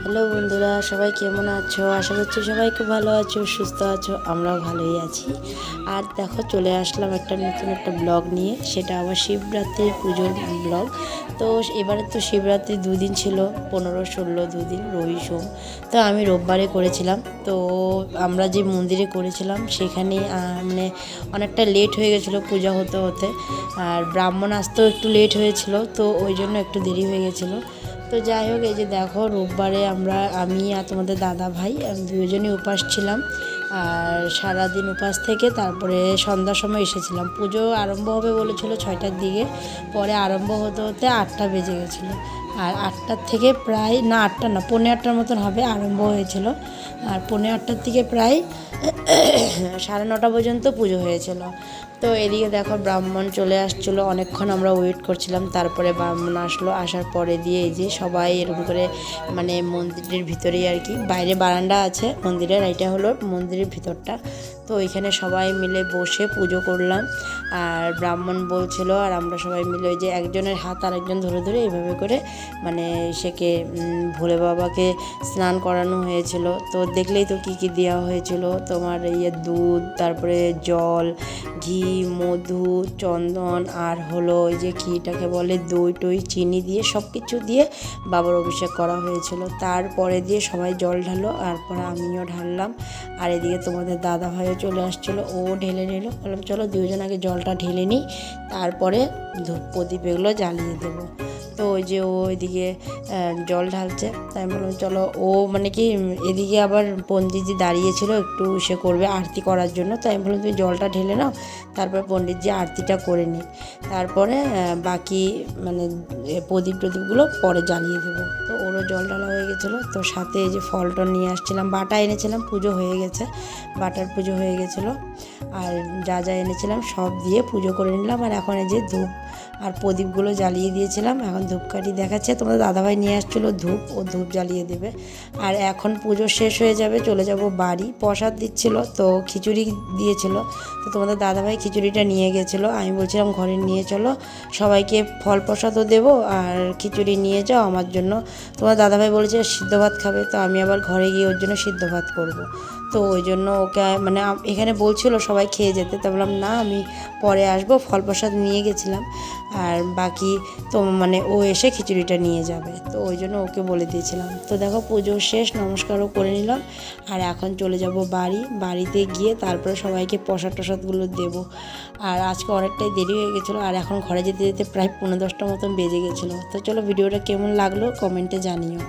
Hello বন্ধুরা, সবাই কেমন আছো? আশা করছি সবাই খুব ভালো আছো, সুস্থ আছো। আমরাও ভালোই আছি। আর দেখো, চলে আসলাম একটা নতুন একটা ব্লগ নিয়ে। সেটা আবার শিবরাত্রির পুজোর ব্লগ। তো এবারে তো শিবরাত্রি দুদিন ছিল, 15-16 দুদিন, রবি সোম। তো আমি রোববারে করেছিলাম। তো আমরা যে মন্দিরে করেছিলাম সেখানে মানে অনেকটা লেট হয়ে গেছিলো পূজা হতে হতে। আর ব্রাহ্মণ আসতেও একটু লেট হয়েছিল, তো ওই জন্য একটু দেরি হয়ে গেছিলো। তো যাই হোক, এই যে দেখো, রোববারে আমি আর তোমাদের দাদা ভাই দুজনই উপাস ছিলাম। আর সারাদিন উপাস থেকে তারপরে সন্ধ্যার সময় এসেছিলাম। পুজো আরম্ভ হবে বলেছিল 6টার দিকে, পরে আরম্ভ হতে হতে 8টা বেজে গেছিলো। আর 8টার থেকে প্রায়, না 8টা না, 8:45 মতন হবে, আরম্ভ হয়েছিল। আর 8:45 থেকে প্রায় 9:30 পর্যন্ত পুজো হয়েছিল। তো এদিকে দেখো, ব্রাহ্মণ চলে আসছিলো, অনেকক্ষণ আমরা ওয়েট করছিলাম। তারপরে ব্রাহ্মণ আসলো, আসার পরে দিয়ে এই যে সবাই এরকম করে, মানে মন্দিরের ভিতরেই আর কি, বাইরে বারান্দা আছে মন্দিরের, এটা হলো মন্দিরের ভিতরটা। তো এখানে সবাই মিলে বসে পুজো করলাম। আর ব্রাহ্মণ বলছিল, আর আমরা সবাই মিলে ওই যে একজনের হাত আরেকজন ধরে ধরে এইভাবে করে, মানে সেকে ভোলে বাবাকে স্নান করানো হয়েছিল। তো দেখলেই তো কী কী দেওয়া হয়েছিল, তোমার দুধ, তারপরে জল, ঘি, মধু, চন্দন, আর হলো ওই যে ঘিটাকে বলে দই টই, চিনি দিয়ে সব কিছু দিয়ে বাবার অভিষেক করা হয়েছিল। তারপরে দিয়ে সবাই জল ঢালো, তারপরে আমিও ঢাললাম। আর এদিকে তোমাদের দাদা ভাইও চলে আসছিলো, ও ঢেলে নিল। বললাম চলো দুজন আগে জলটা ঢেলে নিই, তারপরে ধূপ প্রদীপ এগুলো জ্বালিয়ে দেবো। তো ওই যে ও এদিকে জল ঢালছে, তাই আমি বললাম চলো। ও মানে কি, এদিকে আবার পণ্ডিতজি দাঁড়িয়েছিল একটু সে করবে আরতি করার জন্য, তাই আমি বললাম তুমি জলটা ঢেলে নাও, তারপরে পণ্ডিতজি আরতিটা করে নিই, তারপরে বাকি মানে প্রদীপ টদীপগুলো পরে জ্বালিয়ে দেবো। তো ওরও জল ঢালা হয়ে গেছিলো। তো সাথে এই যে ফল টল নিয়ে আসছিলাম, বাটা এনেছিলাম, পুজো হয়ে গেছে, বাটার পুজো হয়ে গেছিলো। আর যা যা এনেছিলাম সব দিয়ে পুজো করে নিলাম। আর এখন এই যে ধূপ আর প্রদীপগুলো জ্বালিয়ে দিয়েছিলাম। এখন ধূপকাঠি দেখাচ্ছে, তোমাদের দাদাভাই নিয়ে আসছিলো ধূপ, ও ধূপ জ্বালিয়ে দেবে। আর এখন পুজো শেষ হয়ে যাবে, চলে যাব বাড়ি। প্রসাদ দিচ্ছিল, তো খিচুড়ি দিয়েছিল। তো তোমাদের দাদাভাই খিচুড়িটা নিয়ে গেছিলো। আমি বলছিলাম ঘরে নিয়ে চলো, সবাইকে ফল প্রসাদও দেবো, আর খিচুড়ি নিয়ে যাও আমার জন্য। তোমার দাদাভাই বলেছে সিদ্ধ ভাত খাবে, তো আমি আবার ঘরে গিয়ে ওর জন্য সিদ্ধ ভাত করবো। তো ওই জন্য ওকে মানে এখানে বলছিল সবাই খেয়ে যেতে, তা বললাম না, আমি পরে আসবো, ফল প্রসাদ নিয়ে গেছিলাম। আর বাকি তো মানে ও এসে খিচুড়িটা নিয়ে যাবে, তো ওই জন্য ওকে বলে দিয়েছিলাম। তো দেখো, পুজো শেষ, নমস্কারও করে নিলাম। আর এখন চলে যাব বাড়িতে গিয়ে তারপরে সবাইকে প্রসাদ টসাদগুলো দেবো। আর আজকে অনেকটাই দেরি হয়ে গেছিলো, আর এখন ঘরে যেতে যেতে প্রায় 9:30 মতন বেজে গেছিলো। তো চলো, ভিডিওটা কেমন লাগলো কমেন্টে জানিও।